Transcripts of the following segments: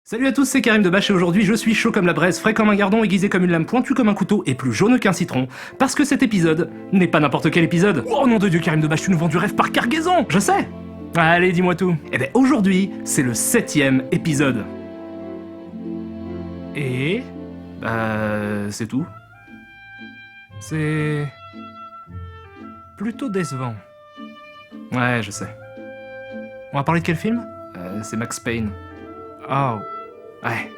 Salut à tous, c'est Karim Debache et aujourd'hui je suis chaud comme la braise, frais comme un gardon, aiguisé comme une lame, pointu comme un couteau et plus jaune qu'un citron. Parce que cet épisode n'est pas n'importe quel épisode. Oh nom de Dieu, Karim Debache, tu nous vends du rêve par cargaison, je sais. Allez, dis-moi tout. Eh ben aujourd'hui, c'est le 7ème épisode. Et... c'est tout. C'est... plutôt décevant. Ouais, je sais. On va parler de quel film? C'est Max Payne. Oh... ouais.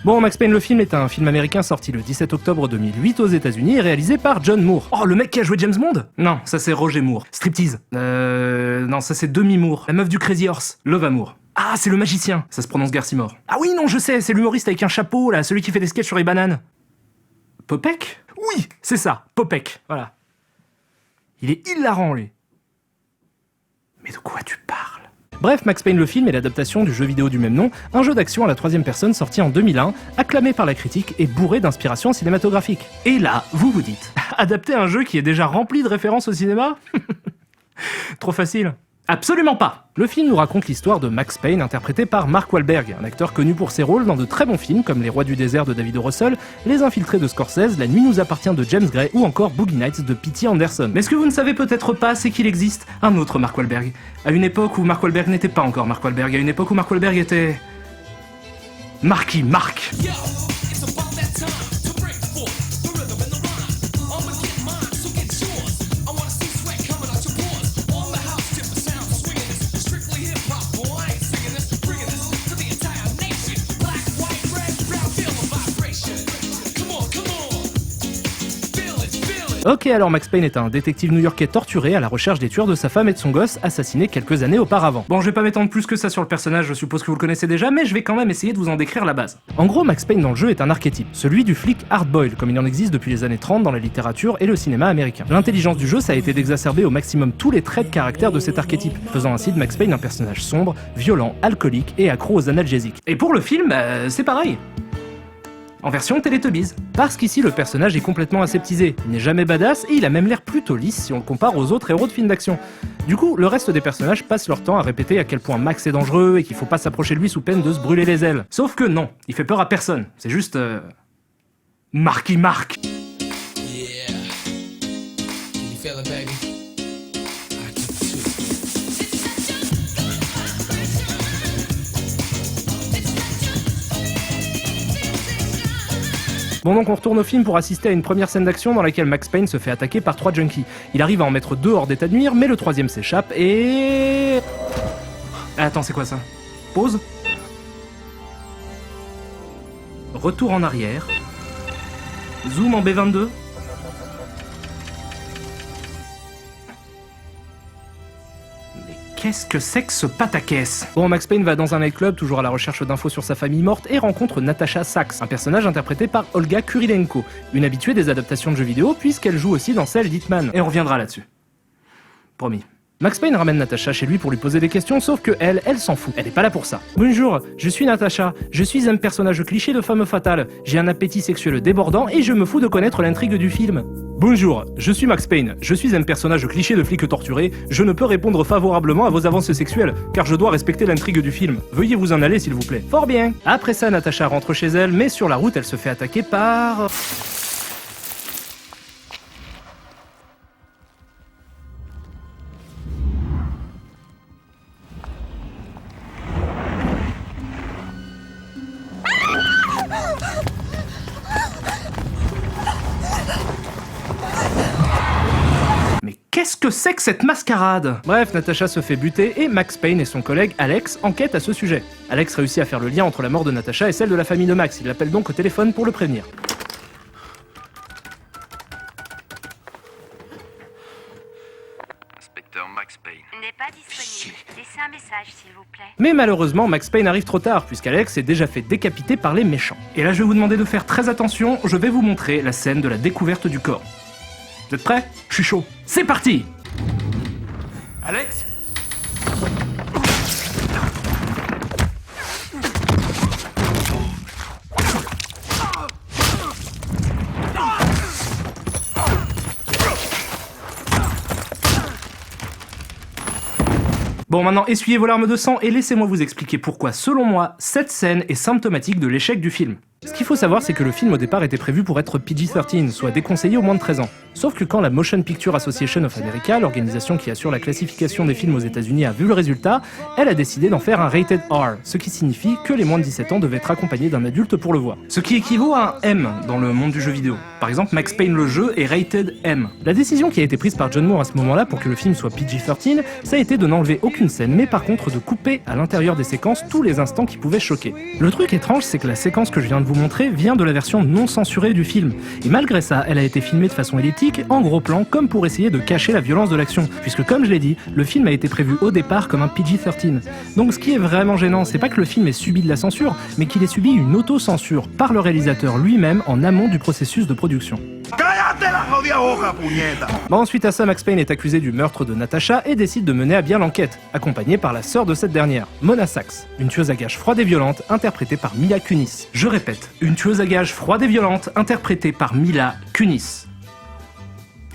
Bon, Max Payne le film est un film américain sorti le 17 octobre 2008 aux États-Unis et réalisé par John Moore. Oh, le mec qui a joué James Bond? Non, ça c'est Roger Moore. Striptease. Non, ça c'est Demi Moore. La meuf du Crazy Horse. Love Amour. Ah, c'est le magicien. Ça se prononce Garcimore. Ah oui, non, je sais, c'est l'humoriste avec un chapeau, là, celui qui fait des sketchs sur les bananes. Popek? Oui, c'est ça, Popek. Voilà. Il est hilarant, lui. Mais de quoi tu parles? Bref, Max Payne le film est l'adaptation du jeu vidéo du même nom, un jeu d'action à la troisième personne sorti en 2001, acclamé par la critique et bourré d'inspiration cinématographique. Et là, vous vous dites, adapter un jeu qui est déjà rempli de références au cinéma? Trop facile. Absolument pas. Le film nous raconte l'histoire de Max Payne interprété par Mark Wahlberg, un acteur connu pour ses rôles dans de très bons films comme Les Rois du désert de David O. Russell, Les Infiltrés de Scorsese, La nuit nous appartient de James Gray ou encore Boogie Nights de P.T. Anderson. Mais ce que vous ne savez peut-être pas, c'est qu'il existe un autre Mark Wahlberg. À une époque où Mark Wahlberg n'était pas encore Mark Wahlberg, à une époque où Mark Wahlberg était... Marky Mark. Ok, alors Max Payne est un détective new-yorkais torturé à la recherche des tueurs de sa femme et de son gosse, assassinés quelques années auparavant. Bon, je vais pas m'étendre plus que ça sur le personnage, je suppose que vous le connaissez déjà, mais je vais quand même essayer de vous en décrire la base. En gros, Max Payne dans le jeu est un archétype, celui du flic hard-boiled, comme il en existe depuis les années 30 dans la littérature et le cinéma américain. L'intelligence du jeu, ça a été d'exacerber au maximum tous les traits de caractère de cet archétype, faisant ainsi de Max Payne un personnage sombre, violent, alcoolique et accro aux analgésiques. Et pour le film, c'est pareil. En version Teletubbies. Parce qu'ici le personnage est complètement aseptisé, il n'est jamais badass et il a même l'air plutôt lisse si on le compare aux autres héros de films d'action. Du coup, le reste des personnages passent leur temps à répéter à quel point Max est dangereux et qu'il faut pas s'approcher de lui sous peine de se brûler les ailes. Sauf que non, il fait peur à personne, c'est juste... Marky Mark. Yeah. Can you feel it, baby? I can too. Bon, donc on retourne au film pour assister à une première scène d'action dans laquelle Max Payne se fait attaquer par 3 junkies. Il arrive à en mettre 2 hors d'état de nuire, mais le 3e s'échappe et... Attends, c'est quoi ça? Pause. Retour en arrière. Zoom en B22. Qu'est-ce que c'est que ce pataquès? Bon, Max Payne va dans un nightclub, toujours à la recherche d'infos sur sa famille morte, et rencontre Natasha Sachs, un personnage interprété par Olga Kurilenko, une habituée des adaptations de jeux vidéo, puisqu'elle joue aussi dans celle d'Hitman. Et on reviendra là-dessus. Promis. Max Payne ramène Natasha chez lui pour lui poser des questions, sauf que elle s'en fout. Elle est pas là pour ça. Bonjour, je suis Natasha. Je suis un personnage cliché de femme fatale. J'ai un appétit sexuel débordant et je me fous de connaître l'intrigue du film. Bonjour, je suis Max Payne. Je suis un personnage cliché de flic torturé. Je ne peux répondre favorablement à vos avances sexuelles, car je dois respecter l'intrigue du film. Veuillez vous en aller, s'il vous plaît. Fort bien. Après ça, Natasha rentre chez elle, mais sur la route, elle se fait attaquer par... Qu'est-ce que c'est que cette mascarade? Bref, Natasha se fait buter et Max Payne et son collègue Alex enquêtent à ce sujet. Alex réussit à faire le lien entre la mort de Natasha et celle de la famille de Max, il l'appelle donc au téléphone pour le prévenir. Inspecteur Max Payne. N'est pas disponible. Laissez un message, s'il vous plaît. Mais malheureusement, Max Payne arrive trop tard, puisqu'Alex est déjà fait décapiter par les méchants. Et là, je vais vous demander de faire très attention, je vais vous montrer la scène de la découverte du corps. Vous êtes prêts? Je suis chaud. C'est parti! Alex? Bon, maintenant, essuyez vos larmes de sang et laissez-moi vous expliquer pourquoi, selon moi, cette scène est symptomatique de l'échec du film. Ce qu'il faut savoir, c'est que le film au départ était prévu pour être PG-13, soit déconseillé aux moins de 13 ans. Sauf que quand la Motion Picture Association of America, l'organisation qui assure la classification des films aux États-Unis, a vu le résultat, elle a décidé d'en faire un Rated R, ce qui signifie que les moins de 17 ans devaient être accompagnés d'un adulte pour le voir. Ce qui équivaut à un M dans le monde du jeu vidéo. Par exemple, Max Payne le jeu est Rated M. La décision qui a été prise par John Moore à ce moment-là pour que le film soit PG-13, ça a été de n'enlever aucune scène, mais par contre de couper à l'intérieur des séquences tous les instants qui pouvaient choquer. Le truc étrange, c'est que la séquence que je viens de vous montrer vient de la version non censurée du film. Et malgré ça, elle a été filmée de façon elliptique, en gros plan, comme pour essayer de cacher la violence de l'action. Puisque comme je l'ai dit, le film a été prévu au départ comme un PG-13. Donc ce qui est vraiment gênant, c'est pas que le film ait subi de la censure, mais qu'il ait subi une auto-censure par le réalisateur lui-même en amont du processus de production. Bon, suite à ça, Max Payne est accusé du meurtre de Natasha et décide de mener à bien l'enquête, accompagné par la sœur de cette dernière, Mona Sachs, une tueuse à gages froide et violente interprétée par Mila Kunis. Je répète, une tueuse à gages froide et violente interprétée par Mila Kunis.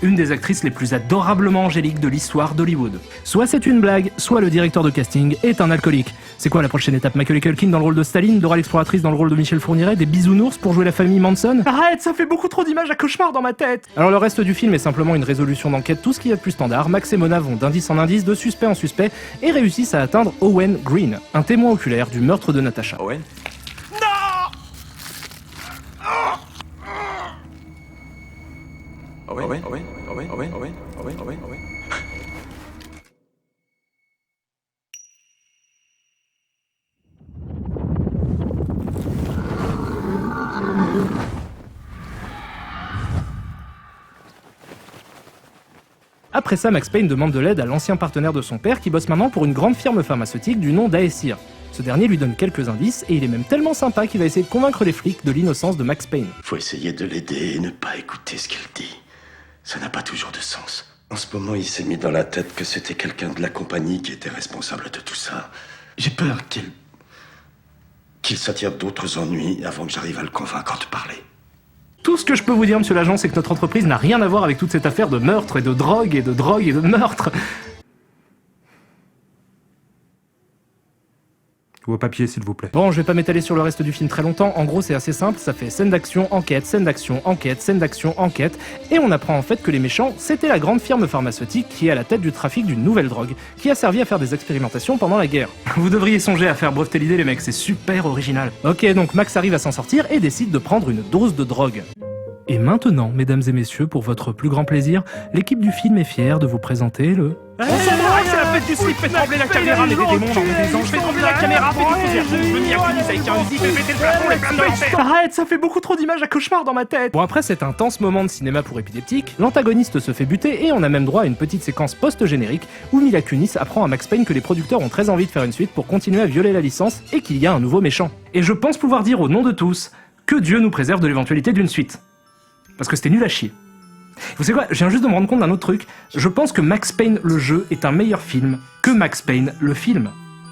Une des actrices les plus adorablement angéliques de l'histoire d'Hollywood. Soit c'est une blague, soit le directeur de casting est un alcoolique. C'est quoi la prochaine étape? Macaulay Culkin dans le rôle de Staline, Dora l'exploratrice dans le rôle de Michel Fourniret, des bisounours pour jouer la famille Manson? Arrête, ça fait beaucoup trop d'images à cauchemar dans ma tête! Alors le reste du film est simplement une résolution d'enquête, tout ce qu'il y a de plus standard. Max et Mona vont d'indice en indice, de suspect en suspect, et réussissent à atteindre Owen Green, un témoin oculaire du meurtre de Natasha. Owen? Owen. Après ça, Max Payne demande de l'aide à l'ancien partenaire de son père qui bosse maintenant pour une grande firme pharmaceutique du nom d'Aesir. Ce dernier lui donne quelques indices et il est même tellement sympa qu'il va essayer de convaincre les flics de l'innocence de Max Payne. Faut essayer de l'aider et ne pas écouter ce qu'il dit. Ça n'a pas toujours de sens. En ce moment, il s'est mis dans la tête que c'était quelqu'un de la compagnie qui était responsable de tout ça. J'ai peur qu'il s'attire d'autres ennuis avant que j'arrive à le convaincre de parler. Tout ce que je peux vous dire, monsieur l'agent, c'est que notre entreprise n'a rien à voir avec toute cette affaire de meurtre et de drogue et de drogue et de meurtre. Ou au papier, s'il vous plaît. Bon, je vais pas m'étaler sur le reste du film très longtemps. En gros, c'est assez simple. Ça fait scène d'action, enquête, scène d'action, enquête, scène d'action, enquête. Et on apprend en fait que les méchants, c'était la grande firme pharmaceutique qui est à la tête du trafic d'une nouvelle drogue, qui a servi à faire des expérimentations pendant la guerre. Vous devriez songer à faire breveter l'idée, les mecs, c'est super original. Ok, donc Max arrive à s'en sortir et décide de prendre une dose de drogue. Et maintenant, mesdames et messieurs, pour votre plus grand plaisir, l'équipe du film est fière de vous présenter le... C'est la fête du slip, fait trembler la caméra, mais des démons, j'en ai des anges, fait trembler la caméra, fait tout faire je me mis à Kunis avec un Uzi, fait péter le plafond, les flammes de l'enfer. Arrête, ça fait beaucoup trop d'images à cauchemar dans ma tête. Bon, après cet intense moment de cinéma pour épileptiques, l'antagoniste se fait buter et on a même droit à une petite séquence post-générique où Mila Kunis apprend à Max Payne que les producteurs ont très envie de faire une suite pour continuer à violer la licence et qu'il y a un nouveau méchant. Et je pense pouvoir dire au nom de tous que Dieu nous préserve de l'éventualité d'une suite. Parce que c'était nul à chier. Vous savez quoi, je viens juste de me rendre compte d'un autre truc. Je pense que Max Payne le jeu est un meilleur film que Max Payne le film.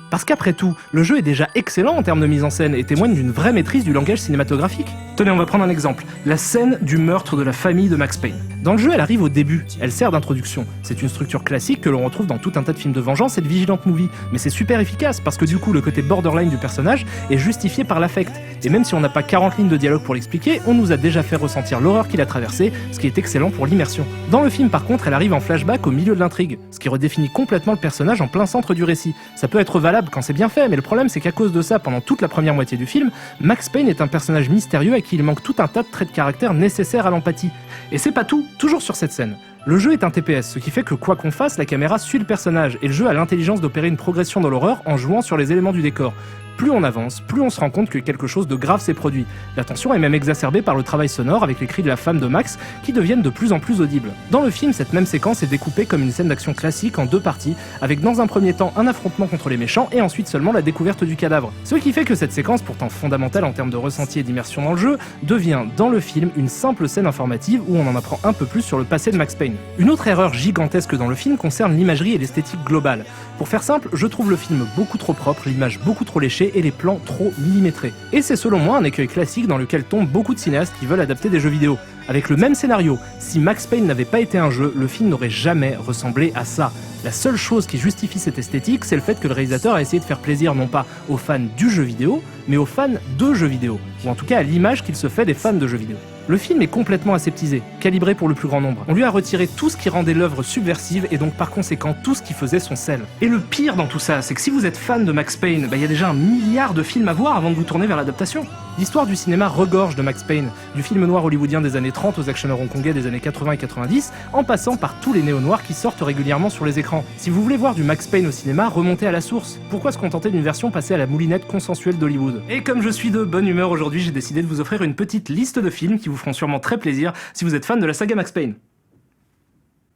Parce qu'après tout, le jeu est déjà excellent en termes de mise en scène et témoigne d'une vraie maîtrise du langage cinématographique. Tenez, on va prendre un exemple. La scène du meurtre de la famille de Max Payne. Dans le jeu, elle arrive au début, elle sert d'introduction. C'est une structure classique que l'on retrouve dans tout un tas de films de vengeance et de vigilante movie. Mais c'est super efficace parce que du coup, le côté borderline du personnage est justifié par l'affect. Et même si on n'a pas 40 lignes de dialogue pour l'expliquer, on nous a déjà fait ressentir l'horreur qu'il a traversée, ce qui est excellent pour l'immersion. Dans le film, par contre, elle arrive en flashback au milieu de l'intrigue, ce qui redéfinit complètement le personnage en plein centre du récit. Ça peut être valable quand c'est bien fait, mais le problème c'est qu'à cause de ça, pendant toute la première moitié du film, Max Payne est un personnage mystérieux à qui il manque tout un tas de traits de caractère nécessaires à l'empathie. Et c'est pas tout, toujours sur cette scène. Le jeu est un TPS, ce qui fait que quoi qu'on fasse, la caméra suit le personnage, et le jeu a l'intelligence d'opérer une progression dans l'horreur en jouant sur les éléments du décor. Plus on avance, plus on se rend compte que quelque chose de grave s'est produit. La tension est même exacerbée par le travail sonore avec les cris de la femme de Max qui deviennent de plus en plus audibles. Dans le film, cette même séquence est découpée comme une scène d'action classique en deux parties, avec dans un premier temps un affrontement contre les méchants et ensuite seulement la découverte du cadavre. Ce qui fait que cette séquence, pourtant fondamentale en termes de ressenti et d'immersion dans le jeu, devient dans le film une simple scène informative où on en apprend un peu plus sur le passé de Max Payne. Une autre erreur gigantesque dans le film concerne l'imagerie et l'esthétique globale. Pour faire simple, je trouve le film beaucoup trop propre, l'image beaucoup trop léchée et les plans trop millimétrés. Et c'est selon moi un écueil classique dans lequel tombent beaucoup de cinéastes qui veulent adapter des jeux vidéo. Avec le même scénario, si Max Payne n'avait pas été un jeu, le film n'aurait jamais ressemblé à ça. La seule chose qui justifie cette esthétique, c'est le fait que le réalisateur a essayé de faire plaisir non pas aux fans du jeu vidéo, mais aux fans de jeux vidéo, ou en tout cas à l'image qu'il se fait des fans de jeux vidéo. Le film est complètement aseptisé, calibré pour le plus grand nombre. On lui a retiré tout ce qui rendait l'œuvre subversive et donc par conséquent tout ce qui faisait son sel. Et le pire dans tout ça, c'est que si vous êtes fan de Max Payne, il y a déjà 1 milliard de films à voir avant de vous tourner vers l'adaptation. L'histoire du cinéma regorge de Max Payne, du film noir hollywoodien des années 30 aux actionneurs hongkongais des années 80 et 90, en passant par tous les néo-noirs qui sortent régulièrement sur les écrans. Si vous voulez voir du Max Payne au cinéma, remontez à la source. Pourquoi se contenter d'une version passée à la moulinette consensuelle d'Hollywood? Et comme je suis de bonne humeur aujourd'hui, j'ai décidé de vous offrir une petite liste de films qui vous feront sûrement très plaisir si vous êtes fan de la saga Max Payne.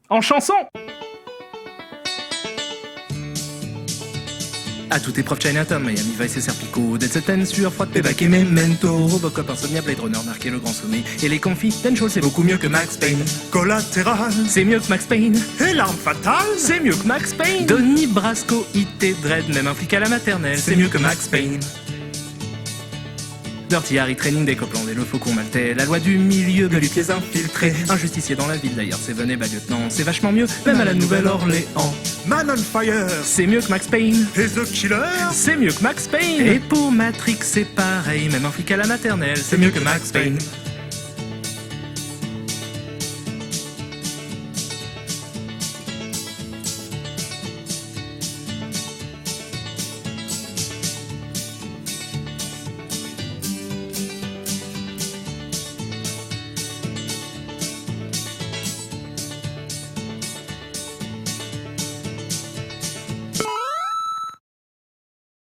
En chanson! À toute épreuve Chinatown, Miami Vice et Serpico, Dead Set Pen, Sueur Froide, Payback et Memento, Robocop, Insomnia, Blade Runner, Narc et Le Grand Sommet, et les Confidential, c'est beaucoup mieux que Max Payne. Collatéral C'est mieux que Max Payne. et l'arme fatale. C'est mieux que Max Payne. Donnie Brasco, IT, Dread, même un flic à la maternelle, c'est mieux que Max Payne. Dirty Harry, Training des Copland et le Faucon Maltais, la loi du milieu, de pieds infiltrés, un justicier dans la ville d'ailleurs, c'est Seven et bas lieutenant, c'est vachement mieux, même à la Nouvelle-Orléans. Man on Fire C'est mieux que Max Payne. et The Killer. C'est mieux que Max Payne. Et pour Matrix c'est pareil, même un flic à la maternelle, c'est mieux que Max Payne.